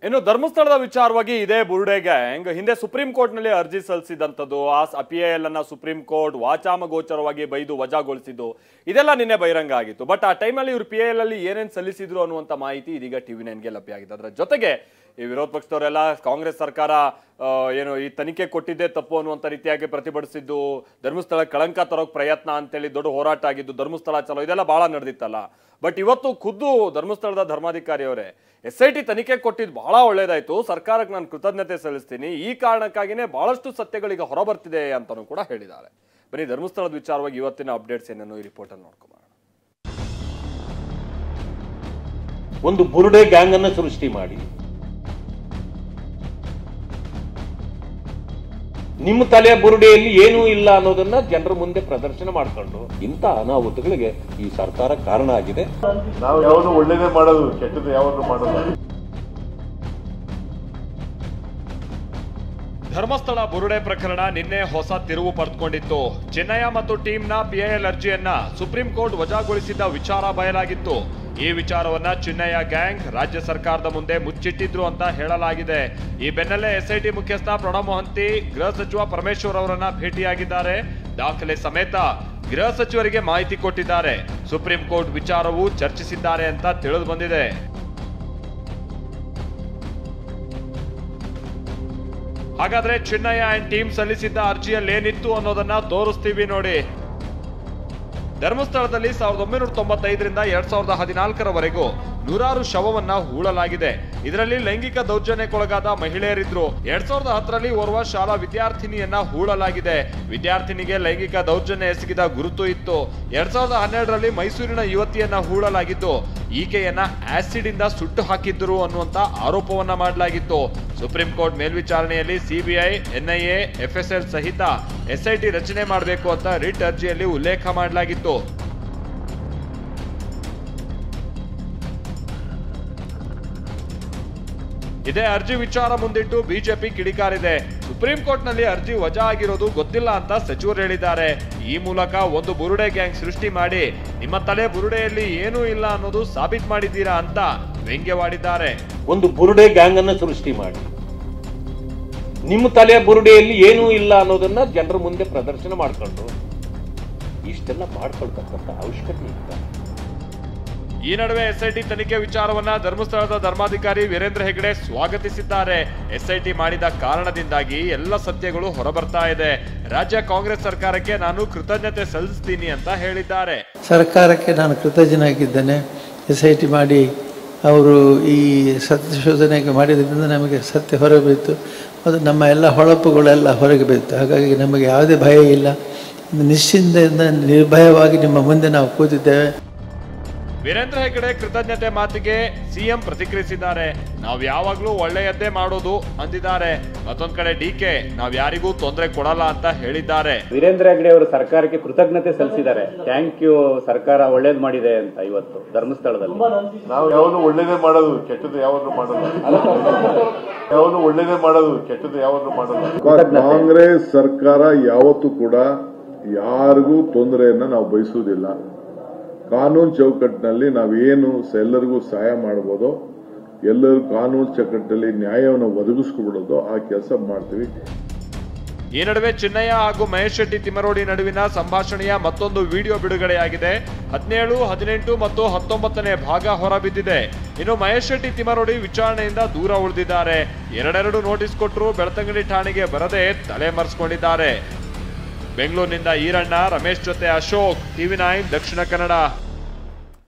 ಇನ್ನು ಧರ್ಮಸ್ಥಳದ ವಿಚಾರವಾಗಿ ಇದೇ ಬುರುಡೆ ಗ್ಯಾಂಗ್ ಹಿಂದೆ ಸುಪ್ರೀಂ ಕೋರ್ಟ್ ನಲ್ಲಿ ಅರ್ಜಿ ಸಲ್ಲಿಸಿದಂತದ್ದು ಆ PIL ಅನ್ನ ಸುಪ್ರೀಂ ಕೋರ್ಟ್ ವಾಚಾಮಗೋಚರವಾಗಿ ಬೈದು ವಜಾಗೊಳಿಸಿದ್ದು ಇದೆಲ್ಲ ನಿನ್ನೆ ಬಹಿರಂಗ ಆಗಿತ್ತು. ಬಟ್ ಆ ಟೈಮಲ್ಲಿ ಇವರು PIL ಅಲ್ಲಿ ಏನೇನು ಸಲ್ಲಿಸಿದ್ರು ಅನ್ನುವಂತ ಮಾಹಿತಿ ಇದೀಗ TV9ಗೆ ಲಭ್ಯ ಆಗಿದೆ. ಅದರ ಜೊತೆಗೆ ಈ ವಿರೋಧ ಪಕ್ಷದವರೆಲ್ಲ ಕಾಂಗ್ರೆಸ್ ಸರ್ಕಾರ ಏನು ಈ ತನಿಖೆ ಕೊಟ್ಟಿದ್ದೇ ತಪ್ಪು ಅನ್ನುವಂತ ರೀತಿಯಾಗಿ ಪ್ರತಿಭಟಿಸಿದ್ದು, ಧರ್ಮಸ್ಥಳ ಕಳಂಕ ತರೋಕ್ ಪ್ರಯತ್ನ ಅಂತೇಳಿ ದೊಡ್ಡ ಹೋರಾಟ ಆಗಿದ್ದು, ಧರ್ಮಸ್ಥಳ ಚಲೋ ಇದೆಲ್ಲ ಬಹಳ ನಡೆದಿತ್ತಲ್ಲ. ಬಟ್ ಇವತ್ತು ಖುದ್ದು ಧರ್ಮಸ್ಥಳದ ಧರ್ಮಾಧಿಕಾರಿ ಅವರೇ SIT ತನಿಖೆ ಕೊಟ್ಟಿದ್ದು ಬಹಳ ಒಳ್ಳೇದಾಯ್ತು, ಸರ್ಕಾರಕ್ಕೆ ನಾನು ಕೃತಜ್ಞತೆ ಸಲ್ಲಿಸ್ತೀನಿ, ಈ ಕಾರಣಕ್ಕಾಗಿನೇ ಬಹಳಷ್ಟು ಸತ್ಯಗಳಿಗೆ ಹೊರಬರ್ತಿದೆ ಅಂತಾನೂ ಕೂಡ ಹೇಳಿದ್ದಾರೆ. ಬನ್ನಿ ಧರ್ಮಸ್ಥಳದ ವಿಚಾರವಾಗಿ ಇವತ್ತಿನ ಅಪ್ಡೇಟ್ಸ್ ಏನೇನೋ ಈ ರಿಪೋರ್ಟ್ ಅನ್ನು ನೋಡ್ಕೊಂಬರೋಣ. ಒಂದು ಬುರುಡೆ ಗ್ಯಾಂಗ್ ಅನ್ನು ಸೃಷ್ಟಿ ಮಾಡಿ ನಿಮ್ಮ ತಲೆಯ ಬುರುಡೆಯಲ್ಲಿ ಏನೂ ಇಲ್ಲ ಅನ್ನೋದನ್ನ ಜನರ ಮುಂದೆ ಪ್ರದರ್ಶನ ಮಾಡಿಕೊಂಡು ಇಂಥ ಅನಾಹುತಗಳಿಗೆ ಈ ಸರ್ಕಾರ ಕಾರಣ ಆಗಿದೆ. ನಾವು ಯಾವುದು ಒಳ್ಳೇದೇ ಮಾಡೋದು, ಕೆಟ್ಟದ್ದು ಯಾವುದು ಮಾಡೋದು. ಧರ್ಮಸ್ಥಳ ಬುರುಡೆ ಪ್ರಕರಣ ನಿನ್ನೆ ಹೊಸ ತಿರುವು ಪಡೆದುಕೊಂಡಿತ್ತು. ಚೆನ್ನಯ್ಯ ಮತ್ತು ಟೀಮ್ನ PIL ಅರ್ಜಿಯನ್ನ ಸುಪ್ರೀಂ ಕೋರ್ಟ್ ವಜಾಗೊಳಿಸಿದ್ದ ವಿಚಾರ ಬಯಲಾಗಿತ್ತು. ಈ ವಿಚಾರವನ್ನ ಚಿನ್ನಯ್ಯ ಗ್ಯಾಂಗ್ ರಾಜ್ಯ ಸರ್ಕಾರದ ಮುಂದೆ ಮುಚ್ಚಿಟ್ಟಿದ್ರು ಅಂತ ಹೇಳಲಾಗಿದೆ. ಈ ಬೆನ್ನಲ್ಲೇ SIT ಮುಖ್ಯಸ್ಥ ಪ್ರಣವ್ ಮೊಹಂತಿ ಗೃಹ ಸಚಿವ ಪರಮೇಶ್ವರ್ ಅವರನ್ನ ಭೇಟಿಯಾಗಿದ್ದಾರೆ. ದಾಖಲೆ ಸಮೇತ ಗೃಹ ಸಚಿವರಿಗೆ ಮಾಹಿತಿ ಕೊಟ್ಟಿದ್ದಾರೆ. ಸುಪ್ರೀಂ ಕೋರ್ಟ್ ವಿಚಾರವೂ ಚರ್ಚಿಸಿದ್ದಾರೆ ಅಂತ ತಿಳಿದು ಬಂದಿದೆ. ಹಾಗಾದ್ರೆ ಚಿನ್ನಯ್ಯ ಅಂಡ್ ಟೀಮ್ ಸಲ್ಲಿಸಿದ್ದ ಅರ್ಜಿಯಲ್ಲಿ ಏನಿತ್ತು ಅನ್ನೋದನ್ನ ತೋರಿಸ್ತೀವಿ ನೋಡಿ. ಧರ್ಮಸ್ಥಳದಲ್ಲಿ 1995ರಿಂದ 2014ರವರೆಗೂ ನೂರಾರು ಶವವನ್ನ ಹೂಳಲಾಗಿದೆ. ಇದರಲ್ಲಿ ಲೈಂಗಿಕ ದೌರ್ಜನ್ಯಕ್ಕೊಳಗಾದ ಮಹಿಳೆಯರಿದ್ರು. 2010ರಲ್ಲಿ ಓರ್ವ ಶಾಲಾ ವಿದ್ಯಾರ್ಥಿನಿಯನ್ನ ಹೂಳಲಾಗಿದೆ. ವಿದ್ಯಾರ್ಥಿನಿಗೆ ಲೈಂಗಿಕ ದೌರ್ಜನ್ಯ ಎಸಗಿದ ಗುರುತು ಇತ್ತು. 2012ರಲ್ಲಿ ಮೈಸೂರಿನ ಯುವತಿಯನ್ನ ಹೂಳಲಾಗಿದ್ದು ಈಕೆಯನ್ನ ಆಸಿಡ್ ಇಂದ ಸುಟ್ಟು ಹಾಕಿದ್ದರು ಅನ್ನುವಂತ ಆರೋಪವನ್ನ ಮಾಡಲಾಗಿತ್ತು. ಸುಪ್ರೀಂ ಕೋರ್ಟ್ ಮೇಲ್ವಿಚಾರಣೆಯಲ್ಲಿ CBI, NIA, FSL ಸಹಿತ SIT ರಚನೆ ಮಾಡಬೇಕು ಅಂತ ರಿಟ್ ಅರ್ಜಿಯಲ್ಲಿ ಉಲ್ಲೇಖ ಮಾಡಲಾಗಿತ್ತು. ಇದೇ ಅರ್ಜಿ ವಿಚಾರ ಮುಂದಿಟ್ಟು ಬಿಜೆಪಿ ಕಿಡಿಕಾರಿದೆ. ಸುಪ್ರೀಂ ಕೋರ್ಟ್ ನಲ್ಲಿ ಅರ್ಜಿ ವಜಾ ಆಗಿರೋದು ಗೊತ್ತಿಲ್ಲ ಅಂತ ಸಚಿವರು ಹೇಳಿದ್ದಾರೆ. ಈ ಮೂಲಕ ಒಂದು ಬುರುಡೆ ಗ್ಯಾಂಗ್ ಸೃಷ್ಟಿ ಮಾಡಿ ನಿಮ್ಮ ತಲೆ ಬುರುಡೆಯಲ್ಲಿ ಏನೂ ಇಲ್ಲ ಅನ್ನೋದು ಸಾಬೀತು ಮಾಡಿದ್ದೀರಾ ಅಂತ ವ್ಯಂಗ್ಯವಾಡಿದ್ದಾರೆ. ಒಂದು ಬುರುಡೆ ಗ್ಯಾಂಗ್ ಅನ್ನು ಸೃಷ್ಟಿ ಮಾಡಿ ನಿಮ್ಮ ತಲೆಯ ಬುರುಡೆಯಲ್ಲಿ ಏನೂ ಇಲ್ಲ ಅನ್ನೋದನ್ನ ಜನರ ಮುಂದೆ ಪ್ರದರ್ಶನ ಮಾಡಿಕೊಂಡು ಇಷ್ಟೆಲ್ಲ ಮಾಡ್ಕೊಳ್ತಕ್ಕಂಥ ಅವಶ್ಯಕತೆ ಇಲ್ಲ. ಈ ನಡುವೆ SIT ತನಿಖೆ ವಿಚಾರವನ್ನ ಧರ್ಮಸ್ಥಳದ ಧರ್ಮಾಧಿಕಾರಿ ವೀರೇಂದ್ರ ಹೆಗಡೆ ಸ್ವಾಗತಿಸಿದ್ದಾರೆ. SIT ಮಾಡಿದ ಕಾರಣದಿಂದಾಗಿ ಎಲ್ಲ ಸತ್ಯಗಳು ಹೊರಬರ್ತಾ ಇದೆ. ರಾಜ್ಯ ಕಾಂಗ್ರೆಸ್ ಸರ್ಕಾರಕ್ಕೆ ನಾನು ಕೃತಜ್ಞತೆ ಸಲ್ಲಿಸ್ತೀನಿ ಅಂತ ಹೇಳಿದ್ದಾರೆ. ಸರ್ಕಾರಕ್ಕೆ ನಾನು ಕೃತಜ್ಞನಾಗಿದ್ದೇನೆ. SIT ಮಾಡಿ ಅವರು ಈ ಸತ್ಯಶೋಧನೆಗೆ ಮಾಡಿದ್ರಿಂದ ನಮಗೆ ಸತ್ಯ ಹೊರಬಿತ್ತು. ಅದು ನಮ್ಮ ಎಲ್ಲ ಹೊಳಪುಗಳೆಲ್ಲ ಹೊರಗೆ ಬಿತ್ತು. ಹಾಗಾಗಿ ನಮಗೆ ಯಾವುದೇ ಭಯ ಇಲ್ಲ. ನಿಶ್ಚಿಂತೆಯಿಂದ ನಿರ್ಭಯವಾಗಿ ನಿಮ್ಮ ಮುಂದೆ ನಾವು ಕೂತಿದ್ದೇವೆ. ವೀರೇಂದ್ರ ಹೆಗಡೆ ಕೃತಜ್ಞತೆ ಮಾತಿಗೆ CM ಪ್ರತಿಕ್ರಿಯಿಸಿದ್ದಾರೆ. ನಾವು ಯಾವಾಗ್ಲೂ ಒಳ್ಳೆಯದ್ದೇ ಮಾಡೋದು ಅಂದಿದ್ದಾರೆ. ಮತ್ತೊಂದ್ ಕಡೆ DK ನಾವ್ ಯಾರಿಗೂ ತೊಂದರೆ ಕೊಡಲ್ಲ ಅಂತ ಹೇಳಿದ್ದಾರೆ. ವೀರೇಂದ್ರ ಹೆಗಡೆ ಅವರು ಸರ್ಕಾರಕ್ಕೆ ಕೃತಜ್ಞತೆ ಸಲ್ಲಿಸಿದ್ದಾರೆ. ಥ್ಯಾಂಕ್ ಯು, ಸರ್ಕಾರ ಒಳ್ಳೇದ್ ಮಾಡಿದೆ ಅಂತ. ಇವತ್ತು ಧರ್ಮಸ್ಥಳದಲ್ಲಿ ನಾವು ಯಾವುದು ಒಳ್ಳೇದೇ ಮಾಡೋದು, ಕೆಟ್ಟದ್ದು ಯಾವುದು ಮಾಡೋದು. ಯಾವುದು ಒಳ್ಳೇದೇ ಮಾಡೋದು, ಕೆಟ್ಟದ್ದು ಯಾವುದು ಮಾಡೋದು. ಕಾಂಗ್ರೆಸ್ ಸರ್ಕಾರ ಯಾವತ್ತೂ ಕೂಡ ಯಾರಿಗೂ ತೊಂದರೆಯನ್ನ ನಾವು ಬಯಸುವುದಿಲ್ಲ. ಕಾನೂನು ಚೌಕಟ್ಟಿನಲ್ಲಿ ನಾವೇನು ಎಲ್ಲರಿಗೂ ಸಹಾಯ ಮಾಡಬಹುದೋ, ಎಲ್ಲರಿಗೂ ಕಾನೂನು ಚೌಕಟ್ಟಿನಲ್ಲಿ ನ್ಯಾಯವನ್ನು ಒದಗಿಸ್ಕೊಬಿಡೋದು ಆ ಕೆಲಸ ಮಾಡ್ತೀವಿ. ಈ ನಡುವೆ ಚಿನ್ನಯ್ಯ ಹಾಗೂ ಮಹೇಶ್ ಶೆಟ್ಟಿ ತಿಮರೋಡಿ ನಡುವಿನ ಸಂಭಾಷಣೆಯ ಮತ್ತೊಂದು ವಿಡಿಯೋ ಬಿಡುಗಡೆಯಾಗಿದೆ. 17, 18 ಮತ್ತು 19ನೇ ಭಾಗ ಹೊರಬಿದ್ದಿದೆ. ಇನ್ನು ಮಹೇಶ್ ಶೆಟ್ಟಿ ತಿಮರೋಡಿ ವಿಚಾರಣೆಯಿಂದ ದೂರ ಉಳಿದಿದ್ದಾರೆ. ಎರಡೆರಡು ನೋಟಿಸ್ ಕೊಟ್ಟರು ಬೆಳ್ತಂಗಡಿ ಠಾಣೆಗೆ ಬರದೆ ತಲೆ ಮರೆಸಿಕೊಂಡಿದ್ದಾರೆ. ಬೆಂಗಳೂರಿನಿಂದ ಈರಣ್ಣ, ರಮೇಶ್ ಜೊತೆ ಅಶೋಕ್, TV9 ದಕ್ಷಿಣ ಕನ್ನಡ.